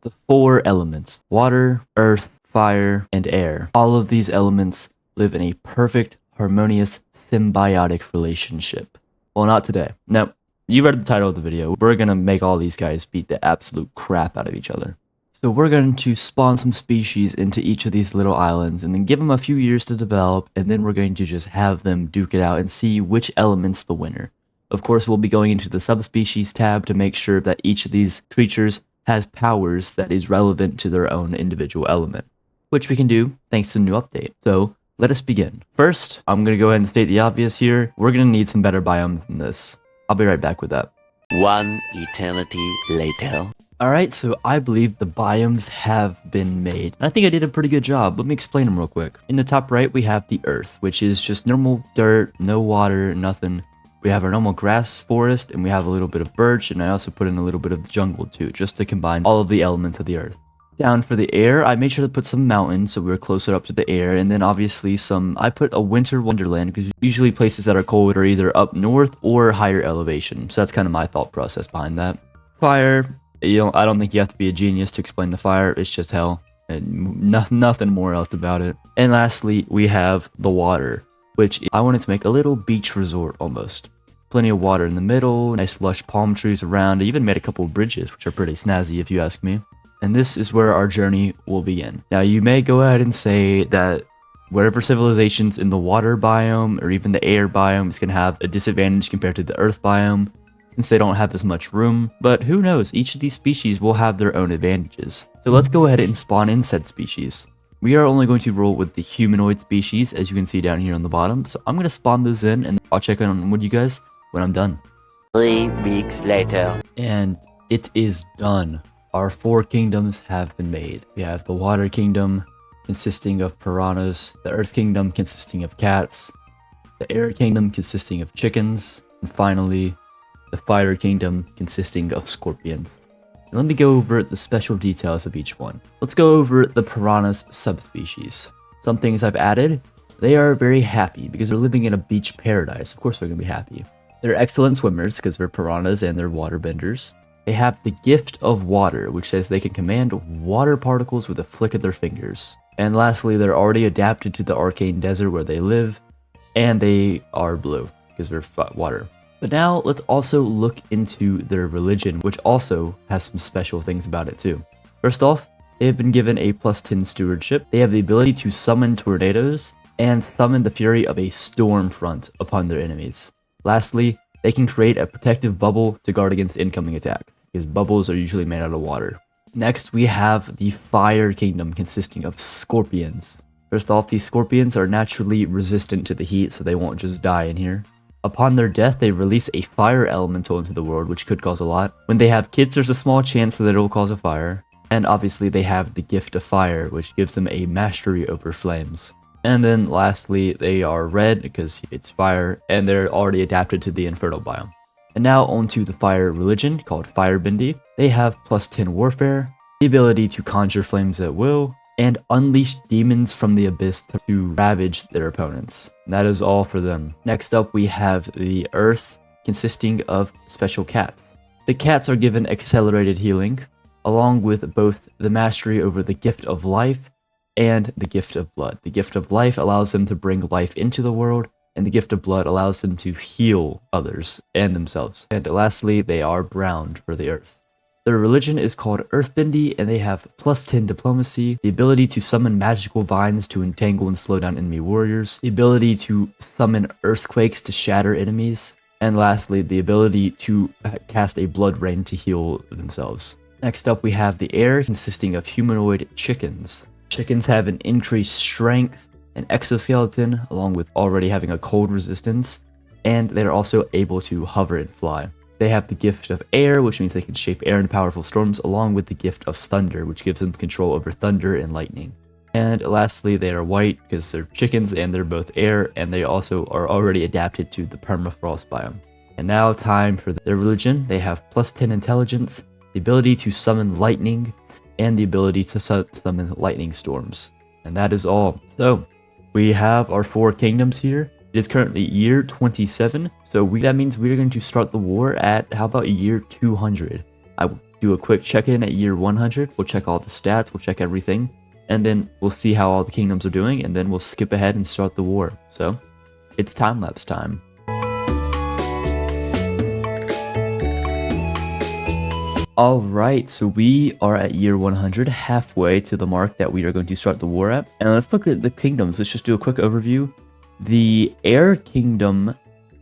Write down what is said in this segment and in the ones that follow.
The four elements: water, earth, fire, and air. All of these elements live in a perfect, harmonious, symbiotic relationship. Well, not today. No, you read the title of the video. We're gonna make all these guys beat the absolute crap out of each other. So we're going to spawn some species into each of these little islands and then give them a few years to develop, and then we're going to just have them duke it out and see which element's the winner. Of course, we'll be going into the subspecies tab to make sure that each of these creatures has powers that is relevant to their own individual element, which we can do thanks to the new update. So let us begin. First, I'm going to go ahead and state the obvious here. We're going to need some better biomes than this. I'll be right back with that. One eternity later. Alright, so I believe the biomes have been made. I think I did a pretty good job. Let me explain them real quick. In the top right, we have the earth, which is just normal dirt, no water, nothing. We have our normal grass forest, and we have a little bit of birch, and I also put in a little bit of jungle too, just to combine all of the elements of the earth. Down for the air, I made sure to put some mountains so we were closer up to the air, and then obviously I put a winter wonderland, because usually places that are cold are either up north or higher elevation, so that's kind of my thought process behind that. Fire. I don't think you have to be a genius to explain the fire. It's just hell, and nothing more else about it. And lastly, we have the water, which I wanted to make a little beach resort almost. Plenty of water in the middle, nice lush palm trees around. I even made a couple of bridges, which are pretty snazzy if you ask me. And this is where our journey will begin. Now, you may go ahead and say that whatever civilizations in the water biome or even the air biome is going to have a disadvantage compared to the earth biome, since they don't have as much room, but who knows, each of these species will have their own advantages. So let's go ahead and spawn in said species. We are only going to roll with the humanoid species, as you can see down here on the bottom, so I'm going to spawn those in and I'll check in with you guys when I'm done. 3 weeks later. And it is done. Our 4 kingdoms have been made. We have the water kingdom consisting of piranhas, the earth kingdom consisting of cats, the air kingdom consisting of chickens, and finally the fire kingdom consisting of scorpions. Now let me go over the special details of each one. Let's go over the piranhas subspecies. Some things I've added: they are very happy because they're living in a beach paradise. Of course they're going to be happy. They're excellent swimmers because they're piranhas and they're water benders. They have the gift of water, which says they can command water particles with a flick of their fingers. And lastly, they're already adapted to the arcane desert where they live, and they are blue because they're water. But now let's also look into their religion, which also has some special things about it too. First off, they have been given a +10 stewardship. They have the ability to summon tornadoes and summon the fury of a storm front upon their enemies. Lastly, they can create a protective bubble to guard against incoming attacks, because bubbles are usually made out of water. Next, we have the fire kingdom consisting of scorpions. First off, these scorpions are naturally resistant to the heat, so they won't just die in here. Upon their death, they release a fire elemental into the world, which could cause a lot. When they have kids, there's a small chance that it'll cause a fire. And obviously, they have the gift of fire, which gives them a mastery over flames. And then lastly, they are red because it's fire, and they're already adapted to the infernal biome. And now onto the fire religion, called Firebendy. They have +10 warfare, the ability to conjure flames at will, and unleash demons from the abyss to ravage their opponents. That is all for them. Next up, we have the earth, consisting of special cats. The cats are given accelerated healing, along with both the mastery over the gift of life and the gift of blood. The gift of life allows them to bring life into the world, and the gift of blood allows them to heal others and themselves. And lastly, they are brown for the earth. Their religion is called Earthbendy, and they have +10 diplomacy, the ability to summon magical vines to entangle and slow down enemy warriors, the ability to summon earthquakes to shatter enemies, and lastly, the ability to cast a blood rain to heal themselves. Next up, we have the air, consisting of humanoid chickens. Chickens have an increased strength, an exoskeleton, along with already having a cold resistance, and they're also able to hover and fly. They have the gift of air, which means they can shape air into powerful storms, along with the gift of thunder, which gives them control over thunder and lightning. And lastly, they are white because they're chickens and they're both air, and they also are already adapted to the permafrost biome. And now time for their religion. They have +10 intelligence, the ability to summon lightning, and the ability to summon lightning storms. And that is all. So we have our 4 kingdoms here. It is currently year 27, so that means we're going to start the war at, how about year 200? I do a quick check-in at year 100. We'll check all the stats, we'll check everything, and then we'll see how all the kingdoms are doing, and then we'll skip ahead and start the war. So, it's time-lapse time. Alright, so we are at year 100, halfway to the mark that we are going to start the war at. And let's look at the kingdoms. Let's just do a quick overview. The Air Kingdom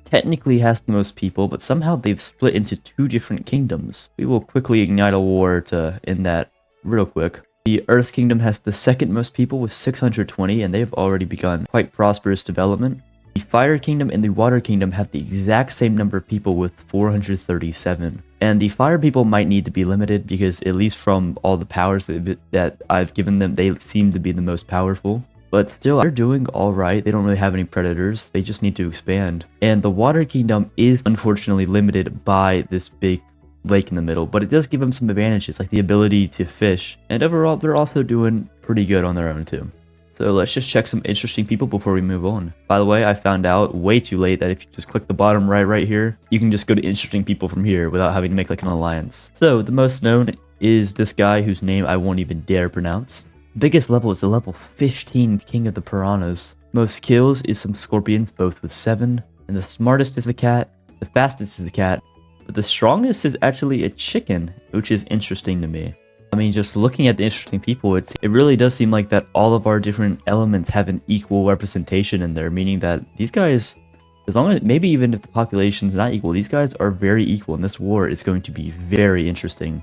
technically has the most people, but somehow they've split into 2 different kingdoms. We will quickly ignite a war to end that real quick. The Earth Kingdom has the second most people with 620, and they've already begun quite prosperous development. The Fire Kingdom and the Water Kingdom have the exact same number of people with 437. And the Fire people might need to be limited because at least from all the powers that I've given them, they seem to be the most powerful. But still, they're doing alright. They don't really have any predators. They just need to expand. And the Water Kingdom is unfortunately limited by this big lake in the middle, but it does give them some advantages like the ability to fish. And overall, they're also doing pretty good on their own too. So let's just check some interesting people before we move on. By the way, I found out way too late that if you just click the bottom right here, you can just go to interesting people from here without having to make like an alliance. So the most known is this guy whose name I won't even dare pronounce. Biggest level is the level 15 King of the Piranhas. Most kills is some scorpions, both with 7. And the smartest is the cat, the fastest is the cat, but the strongest is actually a chicken, which is interesting to me. I mean, just looking at the interesting people, it really does seem like that all of our different elements have an equal representation in there, meaning that these guys, as long as, maybe even if the population's not equal, these guys are very equal, and this war is going to be very interesting.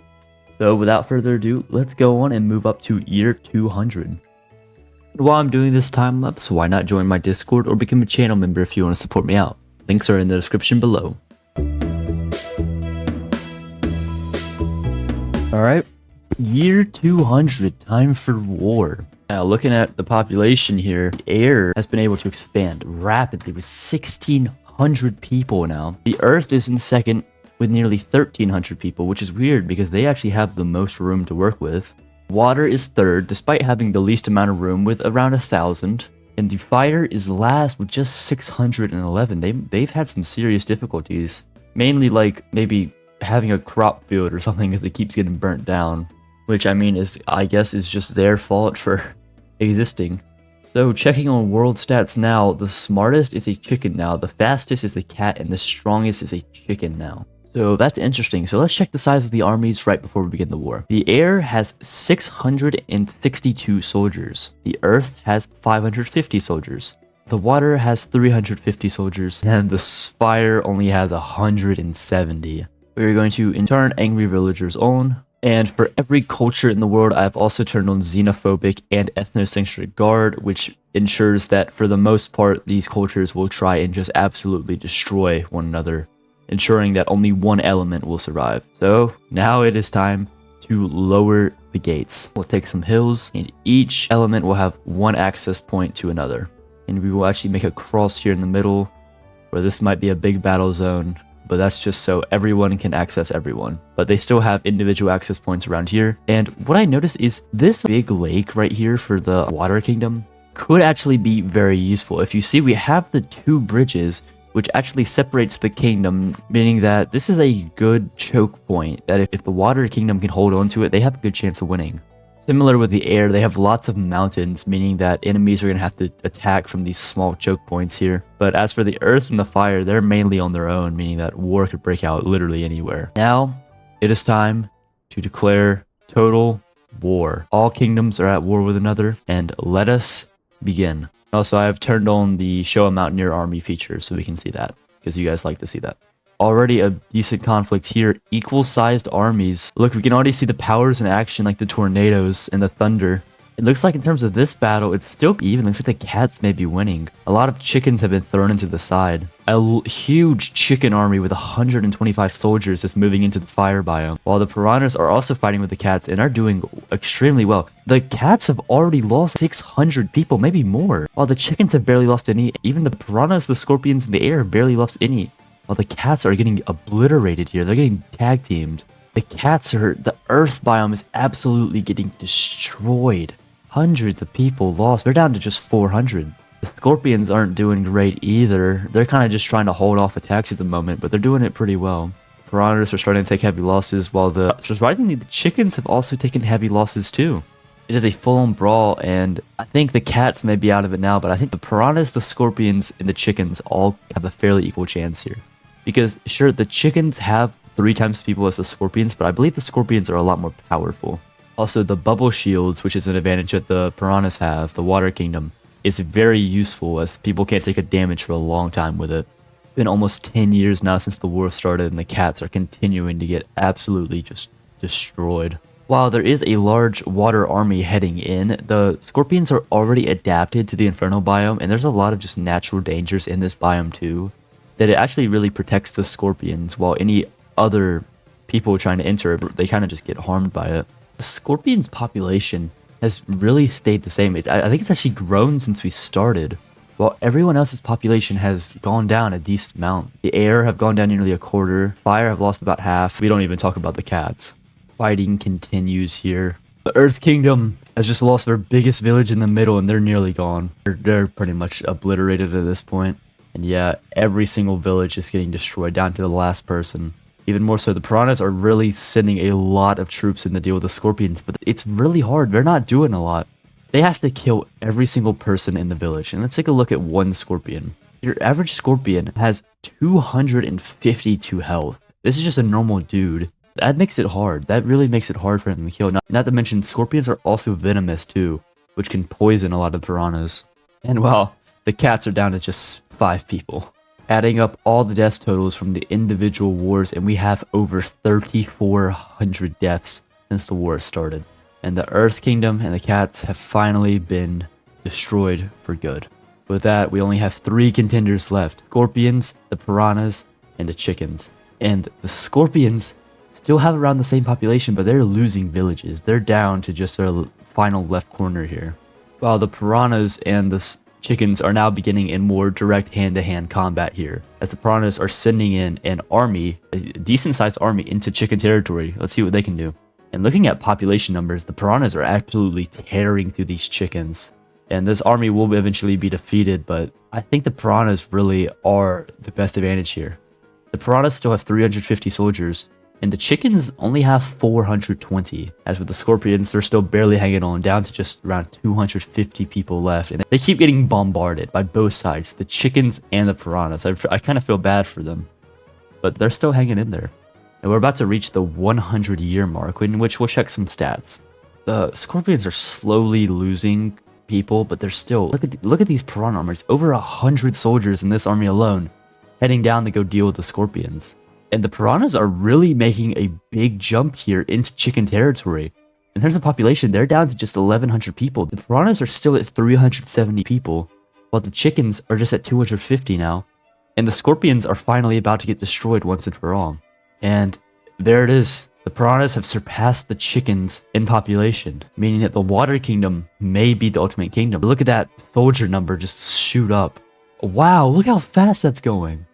So without further ado, let's go on and move up to year 200. While I'm doing this time lapse, why not join my Discord or become a channel member if you want to support me out? Links are in the description below. Alright. Year 200, time for war. Now, looking at the population here, the air has been able to expand rapidly with 1,600 people now. The Earth is in second with nearly 1,300 people, which is weird because they actually have the most room to work with. Water is third, despite having the least amount of room with around 1,000. And the fire is last with just 611. They've had some serious difficulties, mainly like maybe having a crop field or something because it keeps getting burnt down. Which I mean I guess is just their fault for existing. So checking on world stats now, the smartest is a chicken now, the fastest is the cat, and the strongest is a chicken now. So that's interesting. So let's check the size of the armies right before we begin the war. The air has 662 soldiers. The earth has 550 soldiers. The water has 350 soldiers. And the fire only has 170. We're going to in turn angry villagers on. And for every culture in the world, I've also turned on xenophobic and ethnocentric guard, which ensures that for the most part, these cultures will try and just absolutely destroy one another, ensuring that only one element will survive. So now it is time to lower the gates. We'll take some hills, and each element will have one access point to another. And we will actually make a cross here in the middle, where this might be a big battle zone. But that's just so everyone can access everyone. But they still have individual access points around here. And what I noticed is this big lake right here for the Water Kingdom could actually be very useful. If you see, we have the 2 bridges, which actually separates the kingdom, meaning that this is a good choke point, that if the Water Kingdom can hold on to it, they have a good chance of winning. Similar with the air, they have lots of mountains, meaning that enemies are going to have to attack from these small choke points here. But as for the earth and the fire, they're mainly on their own, meaning that war could break out literally anywhere. Now, it is time to declare total war. All kingdoms are at war with another, and let us begin. Also, I have turned on the show a mountaineer army feature so we can see that, because you guys like to see that. Already a decent conflict here, equal-sized armies. Look, we can already see the powers in action, like the tornadoes and the thunder. It looks like in terms of this battle, it's still even. It looks like the cats may be winning. A lot of chickens have been thrown into the side. A huge chicken army with 125 soldiers is moving into the fire biome, while the piranhas are also fighting with the cats and are doing extremely well. The cats have already lost 600 people, maybe more, while the chickens have barely lost any. Even the piranhas, the scorpions in the air have barely lost any. While the cats are getting obliterated here. They're getting tag teamed. The earth biome is absolutely getting destroyed. Hundreds of people lost. They're down to just 400. The scorpions aren't doing great either. They're kind of just trying to hold off attacks at the moment, but they're doing it pretty well. piranhas are starting to take heavy losses, while surprisingly, the chickens have also taken heavy losses too. It is a full-on brawl, and I think the cats may be out of it now, but I think the piranhas, the scorpions, and the chickens all have a fairly equal chance here. Because, sure, the chickens have 3 times the people as the scorpions, but I believe the scorpions are a lot more powerful. Also, the bubble shields, which is an advantage that the piranhas have, the water kingdom, is very useful as people can't take a damage for a long time with it. It's been almost 10 years now since the war started, and the cats are continuing to get absolutely just destroyed. While there is a large water army heading in, the scorpions are already adapted to the inferno biome, and there's a lot of just natural dangers in this biome too, that it actually really protects the scorpions, while any other people trying to enter, they kind of just get harmed by it. The scorpion's population has really stayed the same. I think it's actually grown since we started, while everyone else's population has gone down a decent amount. The air have gone down nearly a quarter, fire have lost about half. We don't even talk about the cats. Fighting continues here. The Earth Kingdom has just lost their biggest village in the middle, and they're nearly gone. They're pretty much obliterated at this point. And yeah, every single village is getting destroyed down to the last person. Even more so, the piranhas are really sending a lot of troops in to deal with the scorpions, but it's really hard. They're not doing a lot. They have to kill every single person in the village. And let's take a look at one scorpion. Your average scorpion has 252 health. This is just a normal dude. That makes it hard. That really makes it hard for him to kill. Not to mention, scorpions are also venomous too, which can poison a lot of piranhas. And well, the cats are down to just 5 people. Adding up all the death totals from the individual wars, and we have over 3,400 deaths since the war started. And the Earth Kingdom and the cats have finally been destroyed for good. With that, we only have 3 contenders left. Scorpions, the piranhas, and the chickens. And the scorpions still have around the same population, but they're losing villages. They're down to just their final left corner here. While the piranhas and the chickens are now beginning in more direct hand-to-hand combat here, as the piranhas are sending in an army, a decent-sized army, into chicken territory. Let's see what they can do. And looking at population numbers, the piranhas are absolutely tearing through these chickens. And this army will eventually be defeated, but I think the piranhas really are the best advantage here. The piranhas still have 350 soldiers, and the chickens only have 420. As with the scorpions, they're still barely hanging on, down to just around 250 people left. And they keep getting bombarded by both sides, the chickens and the piranhas. I kind of feel bad for them, but they're still hanging in there. And we're about to reach the 100-year mark, in which we'll check some stats. The scorpions are slowly losing people, but they're still... Look at these piranha armies. Over 100 soldiers in this army alone, heading down to go deal with the scorpions. And the piranhas are really making a big jump here into chicken territory. In terms of population, they're down to just 1,100 people. The piranhas are still at 370 people, while the chickens are just at 250 now. And the scorpions are finally about to get destroyed once and for all. And there it is. The piranhas have surpassed the chickens in population, meaning that the water kingdom may be the ultimate kingdom. Look at that soldier number just shoot up. Wow, look how fast that's going.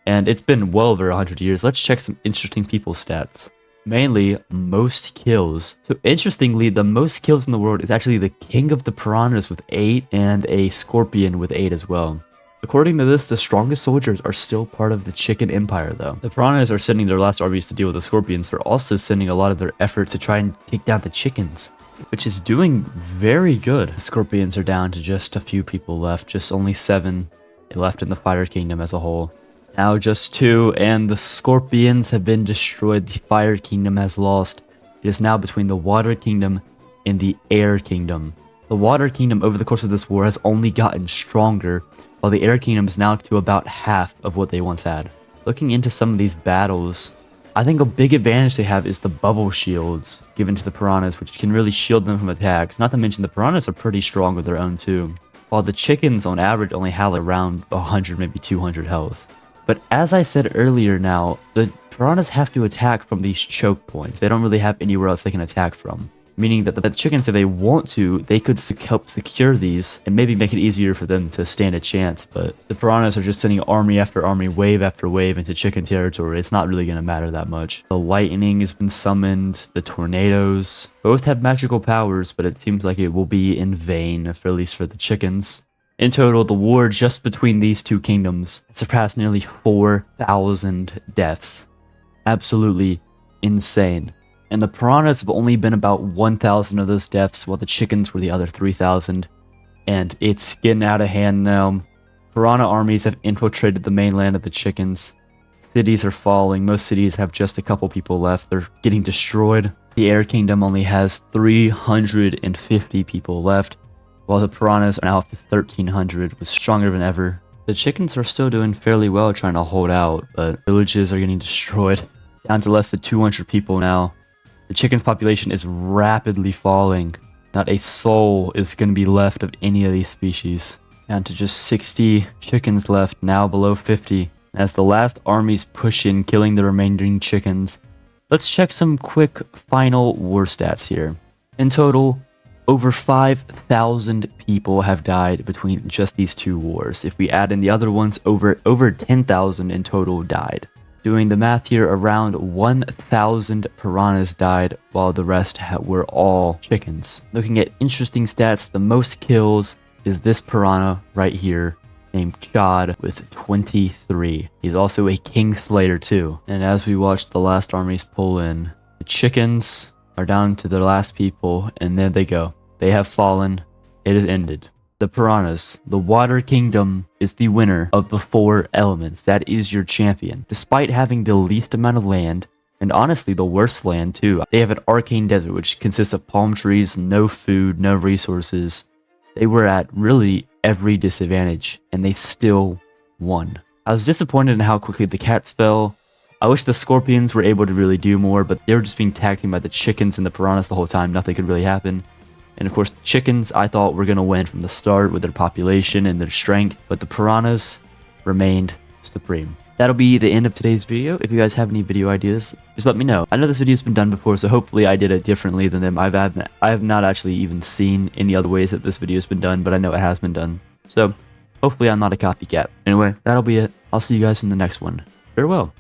And it's been well over 100 years. Let's check some interesting people stats. Mainly, most kills. So interestingly, the most kills in the world is actually the king of the piranhas with 8 and a scorpion with 8 as well. According to this, the strongest soldiers are still part of the chicken empire though. The piranhas are sending their last armies to deal with the scorpions. They're also sending a lot of their efforts to try and take down the chickens, which is doing very good. The scorpions are down to just a few people left, just only 7 left in the fire kingdom as a whole. Now just 2, and the scorpions have been destroyed. The fire kingdom has lost. It is now between the water kingdom and the air kingdom. The water kingdom over the course of this war has only gotten stronger, while the air kingdom is now to about half of what they once had. Looking into some of these battles, I think a big advantage they have is the bubble shields given to the piranhas, which can really shield them from attacks. Not to mention the piranhas are pretty strong with their own too, while the chickens on average only have around 100, maybe 200 health. But as I said earlier now, the piranhas have to attack from these choke points. They don't really have anywhere else they can attack from. Meaning that the chickens, if they want to, they could help secure these and maybe make it easier for them to stand a chance. But the piranhas are just sending army after army, wave after wave into chicken territory. It's not really going to matter that much. The lightning has been summoned, the tornadoes. Both have magical powers, but it seems like it will be in vain, for at least for the chickens. In total, the war just between these two kingdoms surpassed nearly 4,000 deaths. Absolutely insane. And the piranhas have only been about 1,000 of those deaths, while the chickens were the other 3,000. And it's getting out of hand now. Piranha armies have infiltrated the mainland of the chickens. Cities are falling. Most cities have just a couple people left. They're getting destroyed. The Air Kingdom only has 350 people left, while the piranhas are now up to 1,300, with stronger than ever. The chickens are still doing fairly well trying to hold out, but villages are getting destroyed. Down to less than 200 people now. The chickens population is rapidly falling. Not a soul is going to be left of any of these species. Down to just 60 chickens left, now below 50. As the last armies push in, killing the remaining chickens, let's check some quick final war stats here. In total, over 5,000 people have died between just these two wars. If we add in the other ones, over 10,000 in total died. Doing the math here, around 1,000 piranhas died, while the rest were all chickens. Looking at interesting stats, the most kills is this piranha right here, named Chad, with 23. He's also a king slayer too. And as we watch the last armies pull in, the chickens are down to their last people, and there they go. They have fallen. It is ended. The piranhas, the water kingdom, is the winner of the 4 elements. That is your champion. Despite having the least amount of land, and honestly the worst land too, they have an arcane desert which consists of palm trees, no food, no resources. They were at really every disadvantage, and they still won. I was disappointed in how quickly the cats fell. I wish the scorpions were able to really do more, but they were just being tag teamed by the chickens and the piranhas the whole time. Nothing could really happen. And of course, the chickens I thought were going to win from the start with their population and their strength, but the piranhas remained supreme. That'll be the end of today's video. If you guys have any video ideas, just let me know. I know this video's been done before, so hopefully I did it differently than them. I have not actually even seen any other ways that this video's been done, but I know it has been done. So hopefully I'm not a copycat. Anyway, that'll be it. I'll see you guys in the next one. Farewell.